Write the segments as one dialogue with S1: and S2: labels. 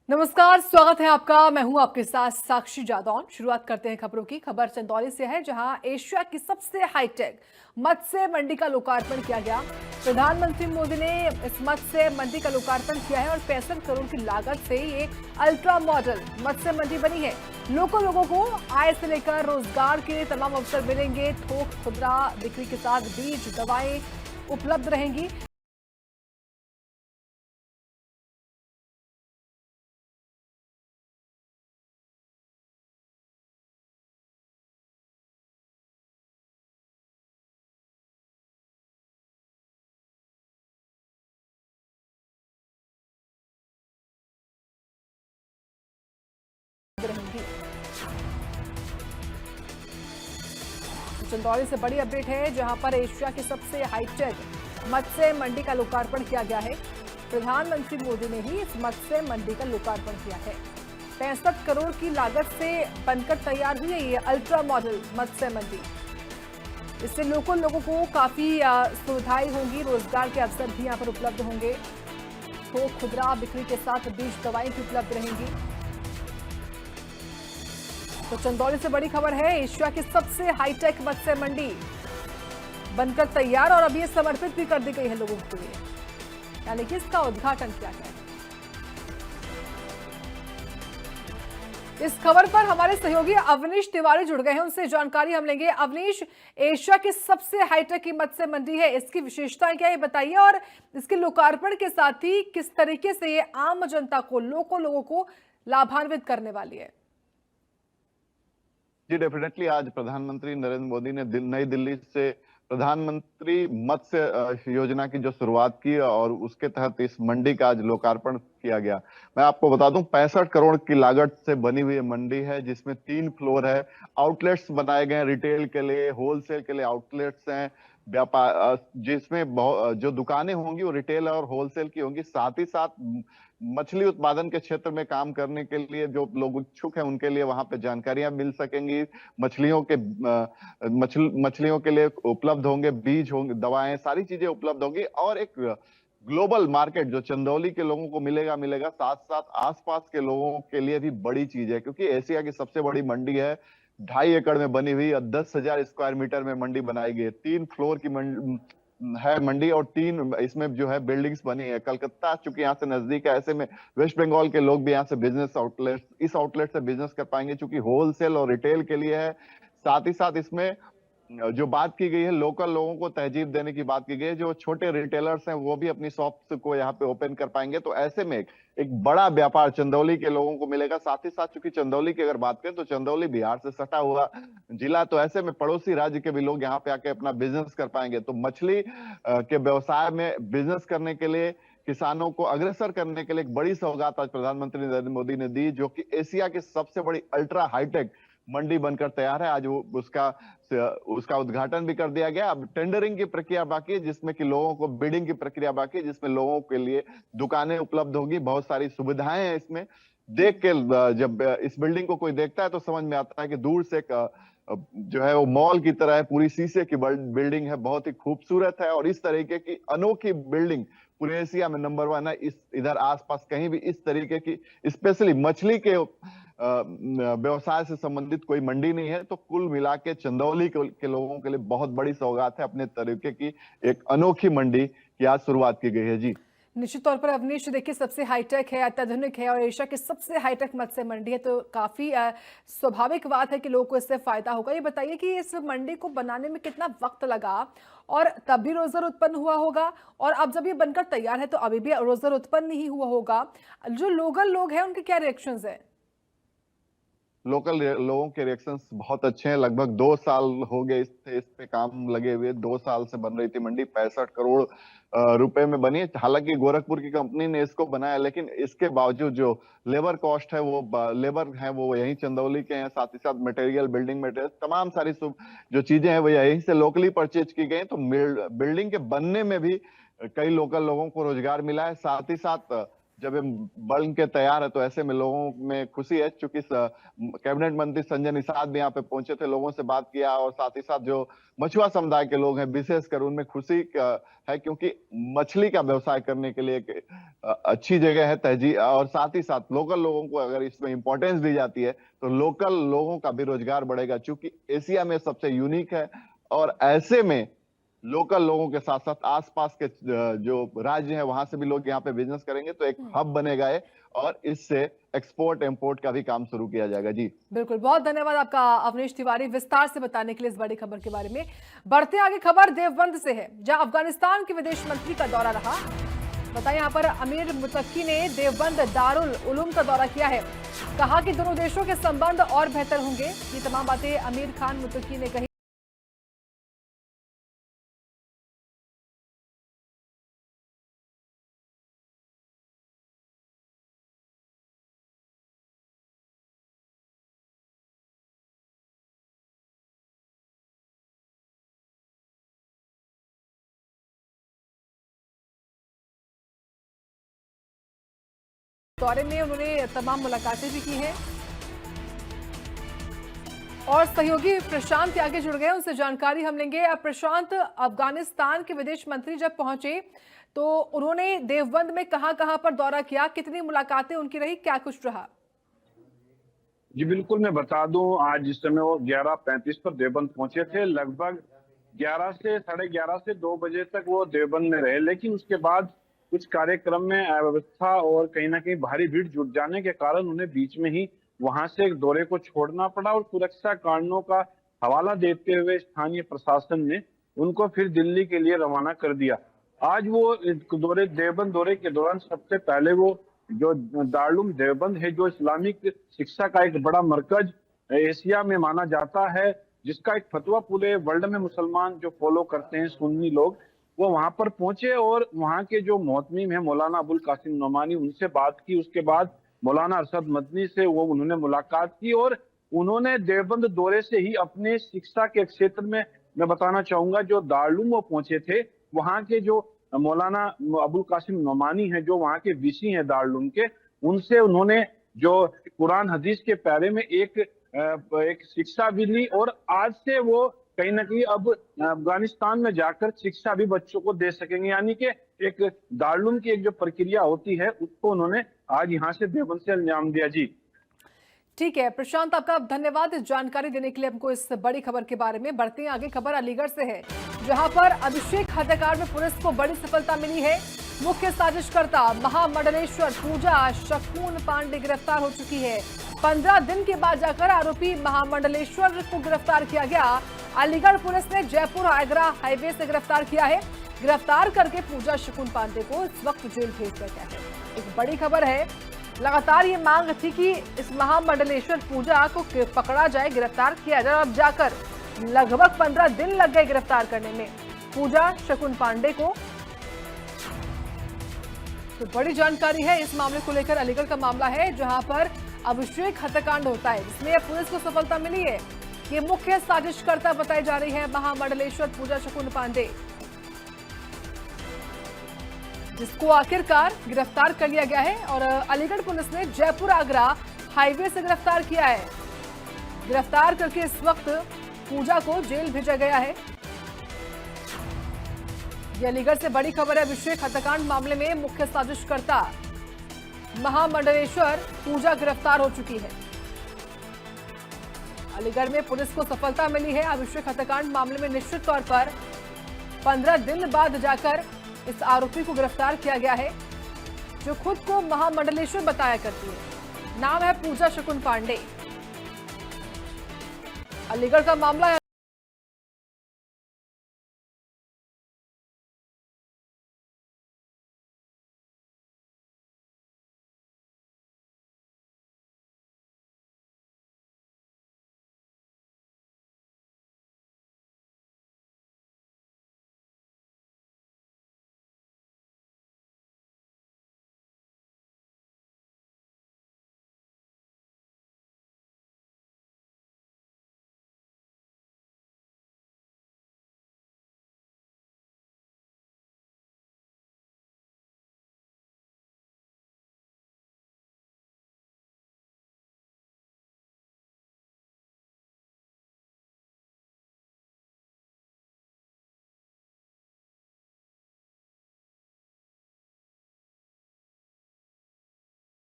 S1: नमस्कार, स्वागत है आपका। मैं हूं आपके साथ साक्षी जादौन। शुरुआत करते हैं खबरों की। खबर चंदौली से है, जहां एशिया की सबसे हाईटेक मत्स्य मंडी का लोकार्पण किया गया। प्रधानमंत्री मोदी ने इस मत्स्य मंडी का लोकार्पण किया है और 65 करोड़ की लागत से ये अल्ट्रा मॉडल मत्स्य मंडी बनी है। लोगों को आय से लेकर रोजगार के तमाम अवसर मिलेंगे। थोक खुदरा बिक्री के साथ बीज दवाएं उपलब्ध रहेंगी। रहेंगी। चंदौली से बड़ी अपडेट है, जहां पर एशिया की सबसे हाईटेक मत्स्य मंडी का लोकार्पण किया गया है। प्रधानमंत्री मोदी ने ही इस मत्स्य मंडी का लोकार्पण किया है। 65 करोड़ की लागत से बनकर तैयार हुई है ये अल्ट्रा मॉडल मत्स्य मंडी। इससे लोगों को काफी सुविधाएं होंगी, रोजगार के अवसर भी यहाँ पर उपलब्ध होंगे। थोक खुदरा बिक्री के साथ बीज दवाएं भी उपलब्ध रहेंगी। तो चंदौली से बड़ी खबर है, एशिया की सबसे हाईटेक मत्स्य मंडी बनकर तैयार और अब ये समर्पित भी कर दी गई है लोगों के लिए, यानी कि इसका उद्घाटन किया गया है। इस खबर पर हमारे सहयोगी अवनीश तिवारी जुड़ गए हैं, उनसे जानकारी हम लेंगे। अवनीश, एशिया की सबसे हाईटेक की मत्स्य मंडी है, इसकी विशेषताएं क्या है बताइए, और इसके लोकार्पण के साथ ही किस तरीके से ये आम जनता को, लोगों को लाभान्वित करने वाली है।
S2: जी डेफिनेटली आज प्रधानमंत्री नरेंद्र मोदी ने नई दिल्ली से प्रधानमंत्री मत्स्य योजना की जो शुरुआत की और उसके तहत इस मंडी का आज लोकार्पण किया गया। मैं आपको बता दूं 65 करोड़ की लागत से बनी हुई मंडी है, जिसमें 3 फ्लोर है। आउटलेट्स बनाए गए हैं रिटेल के लिए, होलसेल के लिए आउटलेट्स हैं। व्यापार जिसमें जो दुकानें होंगी वो रिटेल और होलसेल की होंगी। साथ ही साथ मछली उत्पादन के क्षेत्र में काम करने के लिए जो लोग इच्छुक हैं उनके लिए वहां पे जानकारियां मिल सकेंगी। मछलियों के लिए उपलब्ध होंगे बीज, होंगे दवाएं, सारी चीजें उपलब्ध होंगी। और एक ग्लोबल मार्केट जो चंदौली के लोगों को मिलेगा, साथ साथ आसपास के लोगों के लिए भी बड़ी चीज है, क्योंकि एशिया की सबसे बड़ी मंडी है। 2.5 एकड़ में बनी हुई और 10,000 स्क्वायर मीटर में मंडी बनाई गई है। 3 फ्लोर की मंडी और 3 इसमें जो है बिल्डिंग्स बनी है। कलकत्ता चूंकि यहाँ से नजदीक है, ऐसे में वेस्ट बंगाल के लोग भी यहाँ से बिजनेस आउटलेट, इस आउटलेट से बिजनेस कर पाएंगे, चूंकि होलसेल और रिटेल के लिए है। साथ ही साथ इसमें जो बात की गई है, लोकल लोगों को तरजीह देने की बात की गई है। जो छोटे रिटेलर्स हैं वो भी अपनी शॉप्स को यहाँ पे ओपन कर पाएंगे। तो ऐसे में एक बड़ा व्यापार चंदौली के लोगों को मिलेगा। साथ ही साथ चूंकि चंदौली की अगर बात करें तो चंदौली बिहार से सटा हुआ जिला, तो ऐसे में पड़ोसी राज्य के भी लोग यहाँ पे आके अपना बिजनेस कर पाएंगे। तो मछली के व्यवसाय में बिजनेस करने के लिए, किसानों को अग्रसर करने के लिए एक बड़ी सौगात आज प्रधानमंत्री नरेंद्र मोदी ने दी, जो कि एशिया की सबसे बड़ी अल्ट्रा हाईटेक मंडी बनकर तैयार है। आज वो उसका उद्घाटन भी कर दिया गया। अब टेंडरिंग की प्रक्रिया बाकी है, जिसमें कि लोगों को बिडिंग की प्रक्रिया बाकी है, जिसमें लोगों के लिए दुकानें उपलब्ध होगी। बहुत सारी सुविधाएं हैं इसमें। देख के जब इस बिल्डिंग को कोई देखता है तो समझ में आता है कि दूर से जो है वो मॉल की तरह है। पूरी शीशे की बिल्डिंग है, बहुत ही खूबसूरत है। और इस तरीके की अनोखी बिल्डिंग पूरे एशिया में नंबर 1 है। इस इधर आसपास कहीं भी इस तरीके की स्पेशली मछली के व्यवसाय से संबंधित कोई मंडी नहीं है। तो कुल मिला के चंदौली के लोगों के लिए बहुत बड़ी सौगात है। अपने तरीके की एक अनोखी मंडी की आज शुरुआत की गई है। जी
S1: निश्चित तौर पर अवनीश, देखिए सबसे हाईटेक है, अत्याधुनिक है और एशिया की सबसे हाईटेक मत्स्य मंडी है, तो काफी स्वाभाविक बात है कि लोगों को इससे फायदा होगा। ये बताइए कि इस मंडी को बनाने में कितना वक्त लगा और तब भी रोजगार उत्पन्न हुआ होगा, और अब जब ये बनकर तैयार है तो अभी भी रोजगार उत्पन्न नहीं हुआ होगा। जो लोकल लोग हैं उनके क्या रिएक्शंस है?
S2: लोकल लोगों के रिएक्शंस बहुत अच्छे हैं। लगभग 2 साल हो गए इस पे काम लगे हुए। 2 साल से बन रही थी मंडी। 65 करोड़ रुपए में बनी है। हालांकि गोरखपुर की कंपनी ने इसको बनाया, लेकिन इसके बावजूद जो लेबर कॉस्ट है, वो लेबर है वो यहीं चंदौली के हैं। साथ ही साथ मटेरियल, बिल्डिंग मटेरियल, तमाम सारी जो चीजें हैं वो यहीं से लोकली परचेज की गई। तो बिल्डिंग के बनने में भी कई लोकल लोगों को रोजगार मिला है। साथ ही साथ जब ये बन के तैयार है तो ऐसे में लोगों में खुशी है, क्योंकि कैबिनेट मंत्री संजय निषाद भी यहाँ पे पहुंचे थे, लोगों से बात किया, और साथ ही साथ जो मछुआ समुदाय के लोग हैं विशेषकर उनमें खुशी है, क्योंकि मछली का व्यवसाय करने के लिए एक अच्छी जगह है तहजीब, और साथ ही साथ लोकल लोगों को अगर इसमें इंपॉर्टेंस दी जाती है तो लोकल लोगों का भी रोजगार बढ़ेगा, क्योंकि एशिया में सबसे यूनिक है। और ऐसे में लोकल लोगों के साथ साथ आसपास के जो राज्य हैं वहां से भी लोग यहाँ पे बिजनेस करेंगे, तो एक हब बनेगा ये, और इससे एक्सपोर्ट इंपोर्ट का भी काम शुरू किया जाएगा। जी
S1: बिल्कुल, बहुत धन्यवाद आपका अवनीश तिवारी, विस्तार से बताने के लिए इस बड़ी खबर के बारे में। बढ़ते आगे खबर देवबंद से है, जहां अफगानिस्तान के विदेश मंत्री का दौरा रहा। बताइए, यहाँ पर अमीर मुतक्की ने देवबंद दारुल उलूम का दौरा किया है। कहा कि दोनों देशों के संबंध और बेहतर होंगे। ये तमाम बातें अमीर खान मुतक्की ने कही। दौरे में उन्होंने तमाम मुलाकातें भी की हैं और सहयोगी प्रशांत आगे जुड़ गए, उनसे जानकारी हम लेंगे। अब प्रशांत, अफगानिस्तान के विदेश मंत्री जब पहुंचे तो उन्होंने देवबंद में कहां कहां पर दौरा किया, कितनी मुलाकातें उनकी रही, क्या कुछ रहा?
S3: जी बिल्कुल, मैं बता दूं, आज जिस समय वो 11:35 पर देवबंद पहुंचे थे, लगभग 11 से 11:30 से 2 बजे तक वो देवबंद में रहे। लेकिन उसके बाद कुछ कार्यक्रम में अव्यवस्था और कहीं ना कहीं भारी भीड़ जुट जाने के कारण उन्हें बीच में ही वहां से दौरे को छोड़ना पड़ा, और सुरक्षा कारणों का हवाला देते हुए स्थानीय प्रशासन ने उनको फिर दिल्ली के लिए रवाना कर दिया। आज वो देवबंद दौरे के दौरान सबसे पहले वो जो दारुल देवबंद है, जो इस्लामिक शिक्षा का एक बड़ा मरकज एशिया में माना जाता है, जिसका एक फतवा पूरे वर्ल्ड में मुसलमान जो फॉलो करते हैं, सुन्नी लोग, वो वहां पर पहुंचे और वहां के जो मोहतमीम है मौलाना अबुल कासिम नोमानी, उनसे बात की। उसके बाद मौलाना अरशद मदनी से वो उन्होंने मुलाकात की, और उन्होंने देवबंद दौरे से ही अपने शिक्षा के क्षेत्र में, मैं बताना चाहूंगा, जो दारुल वो पहुंचे थे, वहां के जो मौलाना अबुल कासिम नोमानी है, जो वहां के वीसी हैं दारुल के, उनसे उन्होंने जो कुरान हदीस के पैरे में एक शिक्षा भी ली, और आज से वो कहीं ना कहीं अब अफगानिस्तान में जाकर शिक्षा भी बच्चों को दे सकेंगे। यानी कि एक दारुल की एक जो प्रक्रिया होती है, उसको उन्होंने आज यहाँ से देवबंद से अंजाम दिया। जी
S1: ठीक है प्रशांत, आपका धन्यवाद इस जानकारी देने के लिए हमको इस बड़ी खबर के बारे में। बढ़ते हैं आगे, खबर अलीगढ़ से है, जहां पर अभिषेक हत्याकांड में पुलिस को बड़ी सफलता मिली है। मुख्य साजिशकर्ता महामंडलेश्वर पूजा शकून पांडे गिरफ्तार हो चुकी है। 15 दिन के बाद जाकर आरोपी महामंडलेश्वर को गिरफ्तार किया गया। अलीगढ़ पुलिस ने जयपुर आगरा हाईवे से गिरफ्तार किया है। गिरफ्तार करके पूजा शकून पांडे को इस वक्त जेल भेज दिया गया है। एक बड़ी खबर है, लगातार ये मांग थी कि इस महामंडलेश्वर पूजा को पकड़ा जाए, गिरफ्तार किया जाए। अब जाकर लगभग 15 दिन लग गए गिरफ्तार करने में पूजा शकून पांडे को। तो बड़ी जानकारी है इस मामले को लेकर। अलीगढ़ का मामला है जहां पर अभिषेक हत्याकांड होता है, जिसमें पुलिस को सफलता मिली है। ये मुख्य साजिशकर्ता बताई जा रही है महामंडलेश्वर पूजा शकून पांडे, जिसको आखिरकार गिरफ्तार कर लिया गया है। और अलीगढ़ पुलिस ने जयपुर आगरा हाईवे से गिरफ्तार किया है। गिरफ्तार करके इस वक्त पूजा को जेल भेजा गया है। यह अलीगढ़ से बड़ी खबर है। अभिषेक हत्याकांड मामले में मुख्य साजिशकर्ता महामंडलेश्वर पूजा गिरफ्तार हो चुकी है। अलीगढ़ में पुलिस को सफलता मिली है। अभिषेक हत्याकांड मामले में निश्चित तौर पर 15 दिन बाद जाकर इस आरोपी को गिरफ्तार किया गया है, जो खुद को महामंडलेश्वर बताया करती है। नाम है पूजा शकून पांडे। अलीगढ़ का मामला है।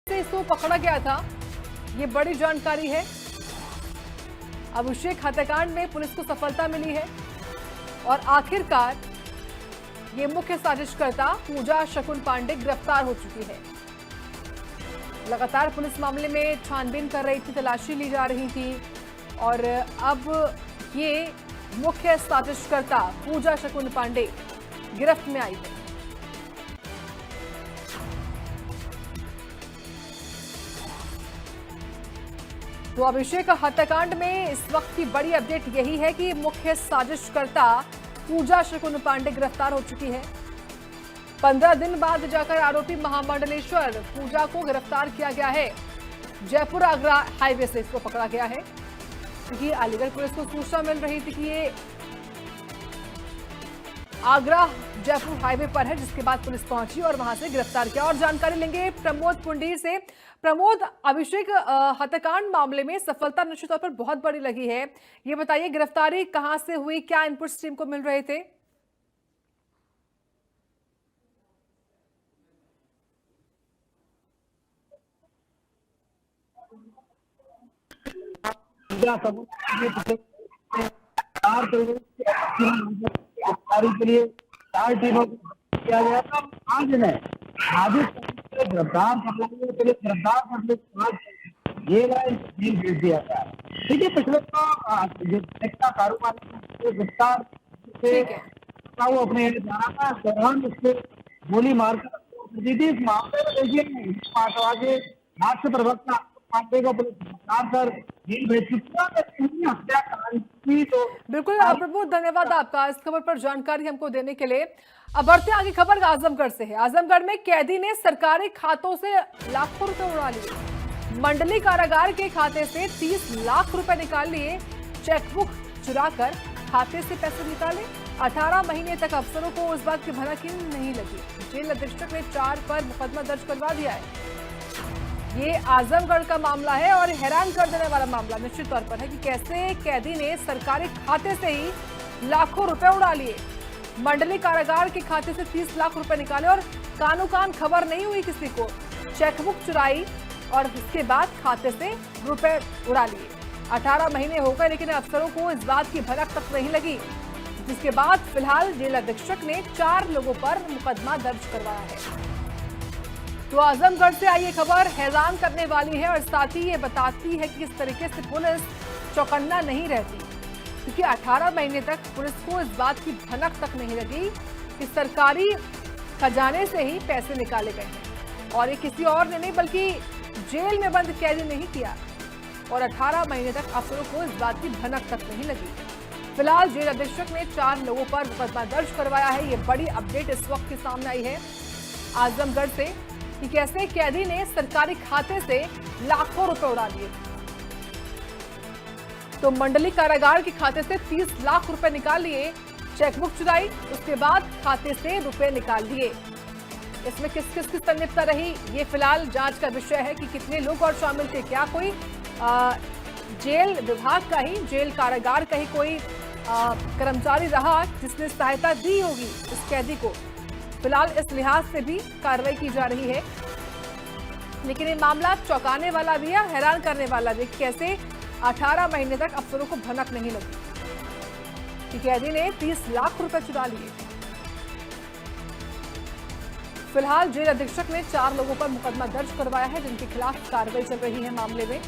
S1: से इसको पकड़ा गया था, ये बड़ी जानकारी है। अभिषेक हत्याकांड में पुलिस को सफलता मिली है और आखिरकार ये मुख्य साजिशकर्ता पूजा शकुन पांडे गिरफ्तार हो चुकी है। लगातार पुलिस मामले में छानबीन कर रही थी, तलाशी ली जा रही थी और अब ये मुख्य साजिशकर्ता पूजा शकुन पांडे गिरफ्त में आई है। तो अभिषेक हत्याकांड में इस वक्त की बड़ी अपडेट यही है कि मुख्य साजिशकर्ता पूजा शकुन पांडे गिरफ्तार हो चुकी है। 15 दिन बाद जाकर आरोपी महामंडलेश्वर पूजा को गिरफ्तार किया गया है। जयपुर आगरा हाईवे से इसको पकड़ा गया है क्योंकि अलीगढ़ पुलिस को सूचना मिल रही थी कि ये आगरा जयपुर हाईवे पर है, जिसके बाद पुलिस पहुंची और वहां से गिरफ्तार किया। और जानकारी लेंगे प्रमोद पुंडीर से। प्रमोद, अभिषेक हत्याकांड मामले में सफलता निश्चित तौर पर बहुत बड़ी लगी है, ये बताइए गिरफ्तारी कहां से हुई, क्या इनपुट्स टीम को मिल रहे थे?
S4: गिरफ्तारी के लिए 4 टीमों को किया गया था। आज ने गिरफ्तार करने के बाद जेल भेज दिया था। देखिए, पिछले तो कारोबार गिरफ्तार से वो अपने जा रहा था, दौरान उससे गोली मारकर दी थी। इस मामले में देखिए आतंकवादी राष्ट्र प्रवक्ता पांडे को पुलिस गिरफ्तार कर जेल भेज चुकी है। हत्याकांड की तो
S1: बिल्कुल प्रमोद, धन्यवाद आपका इस खबर पर जानकारी हमको देने के लिए। अब बढ़ते आगे, खबर आजमगढ़ से है। आजमगढ़ में कैदी ने सरकारी खातों से लाखों रुपए उड़ा लिए। मंडली कारागार के खाते से 30 लाख रुपए निकाल लिए। चेकबुक चुराकर खाते से पैसे निकाले। 18 महीने तक अफसरों को उस बात की भनक ही नहीं लगी। जेल अधीक्षक ने 4 पर मुकदमा दर्ज करवा दिया है। ये आजमगढ़ का मामला है और हैरान कर देने वाला मामला निश्चित तौर पर है कि कैसे कैदी ने सरकारी खाते से ही लाखों रुपए उड़ा लिए। मंडली कारागार के खाते से 30 लाख रुपए निकाले और कानो कान खबर नहीं हुई किसी को। चेकबुक चुराई और इसके बाद खाते से रुपए उड़ा लिए। 18 महीने हो गए लेकिन अफसरों को इस बात की भनक तक नहीं लगी, जिसके बाद फिलहाल जेल अधीक्षक ने 4 लोगों पर मुकदमा दर्ज करवाया है। तो आजमगढ़ से आई ये खबर हैरान करने वाली है और साथ ही ये बताती है कि किस तरीके से पुलिस चौकन्ना नहीं रहती, क्योंकि 18 महीने तक पुलिस को इस बात की भनक तक नहीं लगी कि सरकारी खजाने से ही पैसे निकाले गए हैं। और ये किसी और ने नहीं बल्कि जेल में बंद कैदी ने ही किया और 18 महीने तक अफसरों को इस बात की भनक तक नहीं लगी। फिलहाल जेल अधीक्षक ने 4 लोगों पर मुकदमा दर्ज करवाया है। ये बड़ी अपडेट इस वक्त के सामने आई है आजमगढ़ से कि कैसे कैदी ने सरकारी खाते से लाखों रुपए उड़ा दिए। तो मंडली कारागार के खाते से 30 लाख रुपए निकाल लिए। चेकबुक चुराई, उसके बाद खाते से रुपए निकाल दिए। इसमें किस किस की संलिप्तता रही, ये फिलहाल जांच का विषय है कि कितने लोग और शामिल थे। क्या कोई जेल विभाग का ही, जेल कारागार का ही कोई कर्मचारी रहा जिसने सहायता दी होगी इस कैदी को। फिलहाल इस लिहाज से भी कार्रवाई की जा रही है। लेकिन ये मामला चौंकाने वाला भी है, हैरान करने वाला भी, कैसे 18 महीने तक अफसरों को भनक नहीं लगी कि कैदी ने 30 लाख रुपए चुरा लिए। फिलहाल जेल अधीक्षक ने 4 लोगों पर मुकदमा दर्ज करवाया है, जिनके खिलाफ कार्रवाई चल रही है मामले में।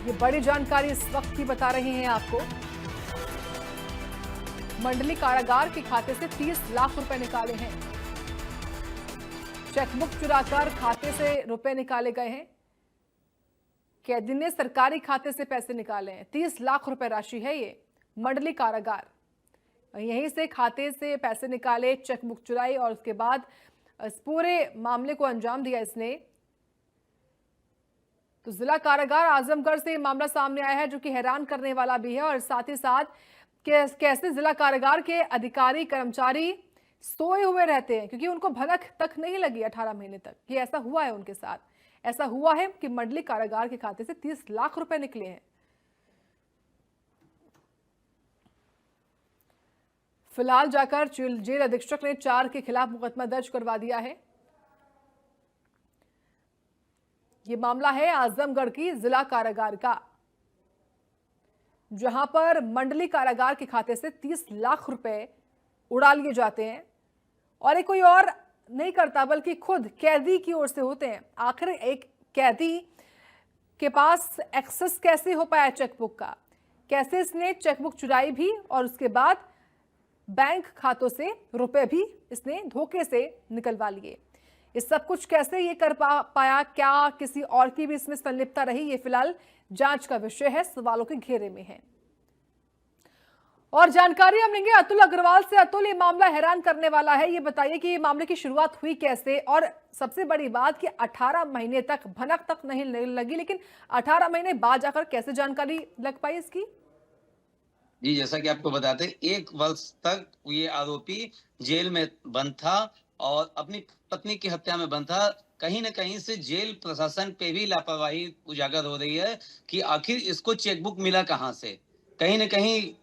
S1: ये बड़ी जानकारी इस वक्त की बता रहे हैं आपको। मंडली कारागार के खाते से 30 लाख रुपए निकाले हैं। चेकबुक चुराकर खाते से रुपए निकाले गए हैं। कैदी ने सरकारी खाते से पैसे निकाले हैं। 30 लाख रुपए राशि है ये। मंडली कारागार यहीं से खाते से पैसे निकाले, चेकबुक चुराई और उसके बाद इस पूरे मामले को अंजाम दिया इसने। तो जिला कारागार आजमगढ़ से मामला सामने आया है, जो कि हैरान करने वाला भी है। और साथ ही साथ कैसे जिला कारागार के अधिकारी कर्मचारी सोए हुए रहते हैं, क्योंकि उनको भनक तक नहीं लगी 18 महीने तक। ये ऐसा हुआ है उनके साथ। ऐसा हुआ है कि मंडली कारागार के खाते से 30 लाख रुपए निकले हैं। फिलहाल जाकर जेल अधीक्षक ने 4 के खिलाफ मुकदमा दर्ज करवा दिया है। ये मामला है आजमगढ़ की जिला कारागार का, जहां पर मंडली कारागार के खाते से 30 लाख रुपए उड़ा लिए जाते हैं और ये कोई और नहीं करता बल्कि खुद कैदी की ओर से होते हैं। आखिर एक कैदी के पास एक्सेस कैसे हो पाया चेकबुक का, कैसे इसने चेकबुक चुराई भी और उसके बाद बैंक खातों से रुपए भी इसने धोखे से निकलवा लिए। ये सब कुछ कैसे ये कर पाया, क्या किसी और की भी इसमें संलिप्तता रही, ये फिलहाल जांच का विषय है, सवालों के घेरे में है। और जानकारी हम लेंगे अतुल अग्रवाल से। अतुल, ये मामला हैरान करने वाला है, ये बताइए कि ये मामले की शुरुआत हुई कैसे और सबसे बड़ी बात कि 18 महीने तक भनक तक नहीं लगी, लेकिन 18 महीने बाद जाकर कैसे जानकारी लग पाई इसकी?
S5: जी, जैसा कि आपको बताते 1 वर्ष तक ये आरोपी जेल में बंद था और अपनी पत्नी की हत्या में बंद था। कहीं न कहीं से जेल प्रशासन पे भी लापरवाही उजागर हो रही है कि आखिर इसको चेकबुक मिला कहां से। कहीं न कहीं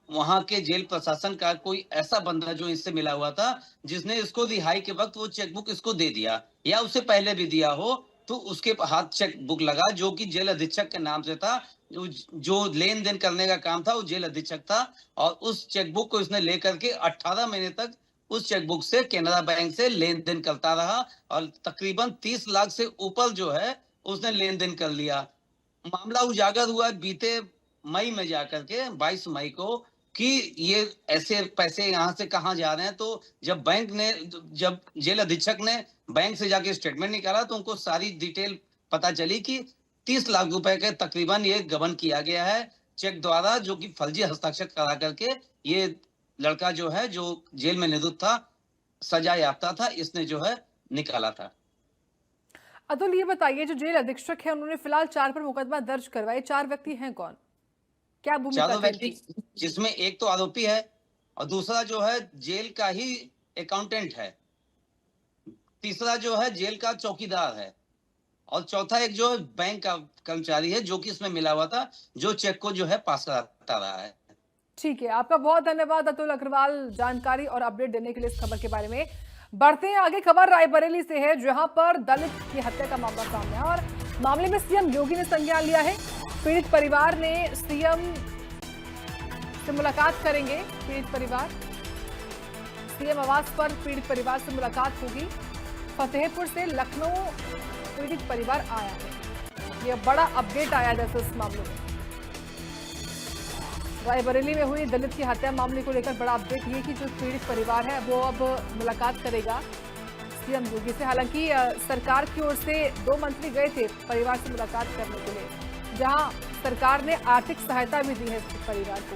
S5: वहां के जेल प्रशासन का कोई ऐसा बंदा जो इससे मिला हुआ था, जिसने इसको रिहाई के वक्त वो चेकबुक इसको दे दिया या उससे पहले भी दिया हो, तो उसके हाथ चेकबुक लगा जो कि जेल अधीक्षक के नाम से था। जो लेन देन करने का काम था वो जेल अधीक्षक था और उस चेकबुक को इसने लेकर के 18 महीने तक उस चेकबुक से केनरा बैंक से लेन देन करता रहा और तकरीबन 30 लाख से ऊपर जो है उसने लेन देन कर लिया। मामला उजागर हुआ बीते मई में जाकर के 22 मई को कि ये ऐसे पैसे यहाँ से कहाँ जा रहे हैं। तो जब जेल अधीक्षक ने बैंक से जाके स्टेटमेंट निकाला तो उनको सारी डिटेल पता चली कि 30 लाख रुपए के तकरीबन ये गबन किया गया है चेक द्वारा, जो कि फर्जी हस्ताक्षर करा करके ये लड़का जो है जो जेल में निरुद्ध था, सजा याफ्ता था, इसने जो है निकाला था।
S1: अतुल, ये बताइए जो जेल अधीक्षक है उन्होंने फिलहाल 4 पर मुकदमा दर्ज करवाए, 4 व्यक्ति हैं कौन, क्या भूमिका?
S5: 4 व्यक्ति, जिसमें एक तो आरोपी है और दूसरा जो है जेल का ही अकाउंटेंट है, तीसरा जो है जेल का चौकीदार है और चौथा एक जो बैंक का कर्मचारी है जो कि इसमें मिला हुआ था, जो चेक को जो है पास कराता रहा है।
S1: ठीक है, आपका बहुत धन्यवाद अतुल अग्रवाल जानकारी और अपडेट देने के लिए इस खबर के बारे में। बढ़ते हैं आगे, खबर रायबरेली से है जहां पर दलित की हत्या का मामला सामने है और मामले में सीएम योगी ने संज्ञान लिया है। पीड़ित परिवार ने सीएम से मुलाकात करेंगे। पीड़ित परिवार सीएम आवास पर पीड़ित परिवार से मुलाकात होगी। फतेहपुर से लखनऊ पीड़ित परिवार आया है, यह बड़ा अपडेट आया जैसे इस मामले में। रायबरेली में हुई दलित की हत्या मामले को लेकर बड़ा अपडेट ये कि जो पीड़ित परिवार है वो अब मुलाकात करेगा सीएम योगी से। हालांकि सरकार की ओर से 2 मंत्री गए थे परिवार से मुलाकात करने के लिए, जहां सरकार ने आर्थिक सहायता भी दी है इस परिवार को।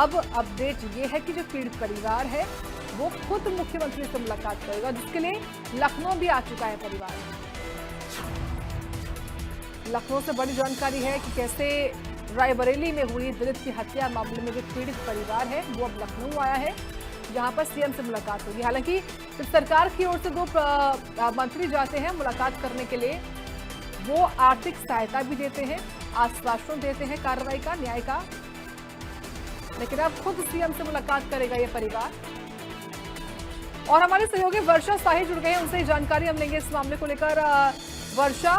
S1: अब अपडेट ये है कि जो पीड़ित परिवार है वो खुद मुख्यमंत्री से मुलाकात करेगा, जिसके लिए लखनऊ भी आ चुका है परिवार। लखनऊ से बड़ी जानकारी है कि कैसे रायबरेली में हुई दलित की हत्या मामले में जो पीड़ित परिवार है वो अब लखनऊ आया है, जहां पर सीएम से मुलाकात होगी। हालांकि सरकार की ओर से 2 मंत्री जाते हैं मुलाकात करने के लिए, वो आर्थिक सहायता भी देते हैं, आश्वासन देते हैं कार्रवाई का, न्याय का, लेकिन अब खुद सीएम से मुलाकात करेगा ये परिवार। और हमारे सहयोगी वर्षा साही जुड़ गए हैं, उनसे जानकारी हम लेंगे इस मामले को लेकर। वर्षा,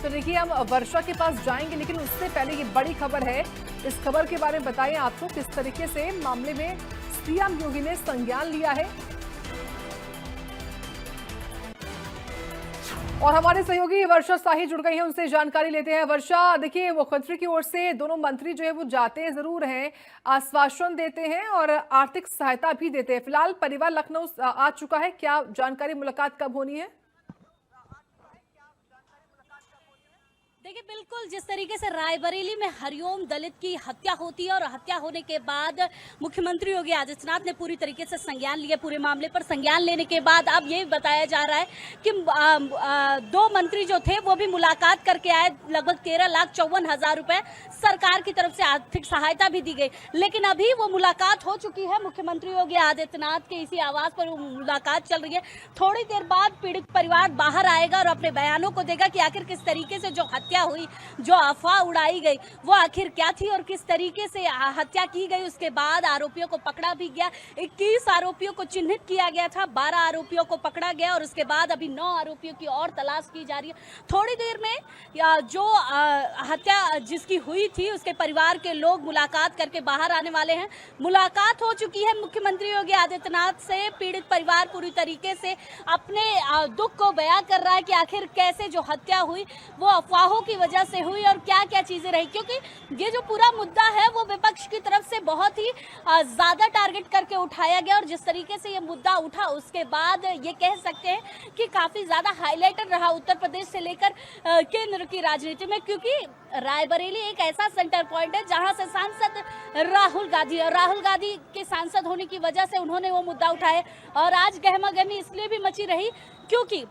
S1: तो देखिए हम वर्षा के पास जाएंगे, लेकिन उससे पहले ये बड़ी खबर है, इस खबर के बारे में बताएं आपको किस तरीके से मामले में सीएम योगी ने संज्ञान लिया है। और हमारे सहयोगी वर्षा साही जुड़ गई हैं, उनसे जानकारी लेते हैं। वर्षा, देखिए मुख्यमंत्री की ओर से दोनों मंत्री जो है वो जाते जरूर हैं, आश्वासन देते हैं और आर्थिक सहायता भी देते हैं। फिलहाल परिवार लखनऊ आ चुका है, क्या जानकारी, मुलाकात कब होनी है?
S6: देखिए, बिल्कुल जिस तरीके से रायबरेली में हरिओम दलित की हत्या होती है और हत्या होने के बाद मुख्यमंत्री योगी आदित्यनाथ ने पूरी तरीके से संज्ञान लिए, पूरे मामले पर संज्ञान लेने के बाद अब ये बताया जा रहा है कि 2 मंत्री जो थे वो भी मुलाकात करके आए। लगभग 13,54,000 रुपए सरकार की तरफ से आर्थिक सहायता भी दी गई, लेकिन अभी वो मुलाकात हो चुकी है। मुख्यमंत्री योगी आदित्यनाथ के इसी आवास पर वो मुलाकात चल रही है। थोड़ी देर बाद पीड़ित परिवार बाहर आएगा और अपने बयानों को देगा कि आखिर किस तरीके से जो हत्या हुई, जो अफवाह उड़ाई गई, वो आखिर क्या थी और किस तरीके से हत्या की गई। उसके बाद आरोपियों को पकड़ा भी गया, 21 आरोपियों को चिन्हित किया गया था, 12 आरोपियों को पकड़ा गया और उसके बाद अभी 9 आरोपियों की और तलाश की जा रही है। थोड़ी देर में जो हत्या जिसकी हुई थी उसके परिवार के लोग मुलाकात करके बाहर आने वाले हैं। मुलाकात हो चुकी है मुख्यमंत्री योगी आदित्यनाथ से। पीड़ित परिवार पूरी तरीके से अपने दुख को बयां कर रहा है कि आखिर कैसे जो हत्या हुई वो अफवाहों की वजह से हुई और क्या क्या चीजें रही, क्योंकि ये जो पूरा मुद्दा है वो विपक्ष की तरफ से बहुत ही ज्यादा टारगेट करके उठाया गया और जिस तरीके से ये मुद्दा उठा उसके बाद ये कह सकते हैं कि काफी ज्यादा हाईलाइटेड रहा उत्तर प्रदेश से लेकर केंद्र की राजनीति में, क्योंकि रायबरेली एक ऐसा सेंटर पॉइंट है जहां से सांसद राहुल गांधी के सांसद होने की वजह से उन्होंने वो मुद्दा उठाया और आज गहमागहमी इसलिए भी मची रही क्योंकि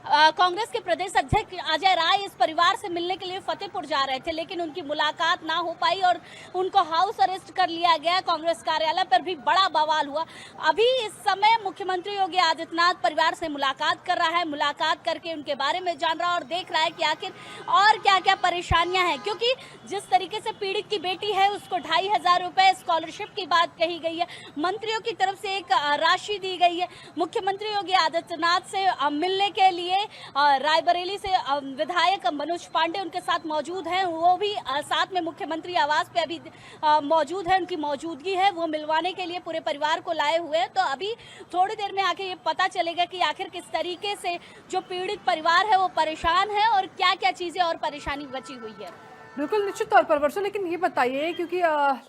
S6: कांग्रेस के प्रदेश अध्यक्ष अजय राय इस परिवार से मिलने के लिए फतेहपुर जा रहे थे, लेकिन उनकी मुलाकात ना हो पाई और उनको हाउस अरेस्ट कर लिया गया। कांग्रेस कार्यालय पर भी बड़ा बवाल हुआ। अभी इस समय मुख्यमंत्री योगी आदित्यनाथ परिवार से मुलाकात कर रहा है, मुलाकात करके उनके बारे में जान रहा है और देख रहा है कि आखिर और क्या क्या परेशानियां हैं, क्योंकि जिस तरीके से पीड़ित की बेटी है उसको 2500 रुपए स्कॉलरशिप की बात कही गई है, मंत्रियों की तरफ से एक राशि दी गई है। मुख्यमंत्री योगी आदित्यनाथ से मिलने के लिए रायबरेली से विधायक मनोज पांडे उनके साथ मौजूद हैं, वो भी साथ में मुख्यमंत्री आवास पे अभी मौजूद है, उनकी मौजूदगी है, वो मिलवाने के लिए पूरे परिवार को लाए हुए हैं। तो अभी थोड़ी देर में आके ये पता चलेगा कि आखिर किस तरीके से जो पीड़ित परिवार है वो परेशान है और क्या क्या चीजें और परेशानी बची हुई है।
S1: बिल्कुल निश्चित तौर पर वर्षा, लेकिन ये बताइए क्योंकि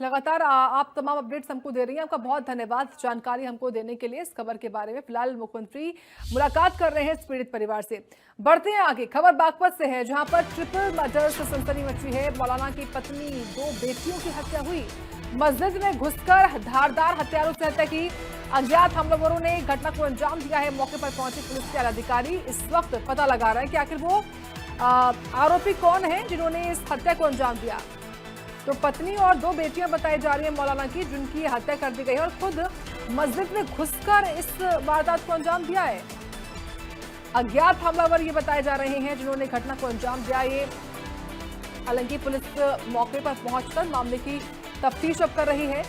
S1: लगातार आप तमाम अपडेट्स हमको दे रही हैं, आपका बहुत धन्यवाद जानकारी हमको देने के लिए इस खबर के बारे में। फिलहाल मुख्यमंत्री मुलाकात कर रहे हैं इस पीड़ित परिवार से। बढ़ते हैं आगे, खबर बागपत से है जहां पर ट्रिपल मर्डर से सनसनी मची है। मौलाना की पत्नी 2 बेटियों की हत्या हुई, मस्जिद में घुसकर धारदार हथियारों से हत्या की। अज्ञात हमलावरों ने घटना को अंजाम दिया है। मौके पर पहुंचे पुलिस के अधिकारी इस वक्त पता लगा रहे हैं कि आखिर वो आरोपी कौन है जिन्होंने इस हत्या को अंजाम दिया। तो पत्नी और 2 बेटियां बताई जा रही है मौलाना की, जिनकी हत्या कर दी गई है और खुद मस्जिद में घुसकर इस वारदात को अंजाम दिया है। अज्ञात हमलावर ये बताए जा रहे हैं जिन्होंने घटना को अंजाम दिया। ये हालांकि पुलिस मौके पर पहुंचकर मामले की तफ्तीश अब कर रही है।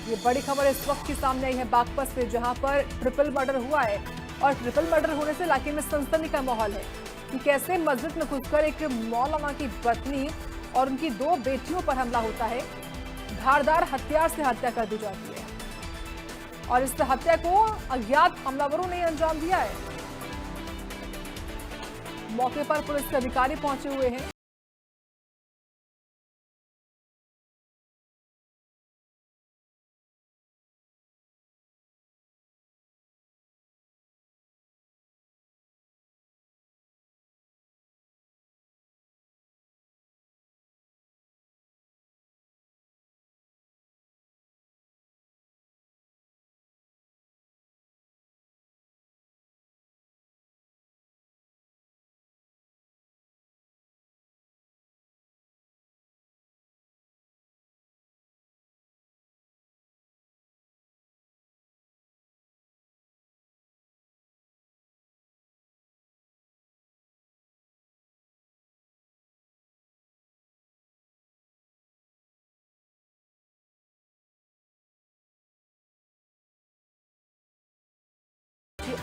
S1: ये बड़ी खबर इस वक्त की सामने आई है बागपत से, जहां पर ट्रिपल मर्डर हुआ है और ट्रिपल मर्डर होने से इलाके में सनसनी का माहौल है कि कैसे मस्जिद में घुसकर एक मौलाना की पत्नी और उनकी 2 बेटियों पर हमला होता है, धारदार हथियार से हत्या कर दी जाती है और इस हत्या को अज्ञात हमलावरों ने अंजाम दिया है। मौके पर पुलिस के अधिकारी पहुंचे हुए हैं।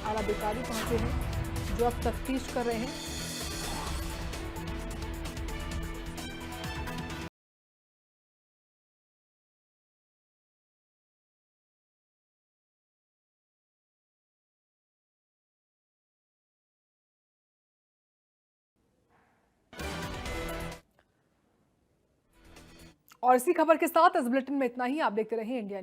S1: आला अधिकारी पहुंचे हैं जो अब तफ्तीश कर रहे हैं। और इसी खबर के साथ इस बुलेटिन में इतना ही। आप देखते रहिए इंडिया।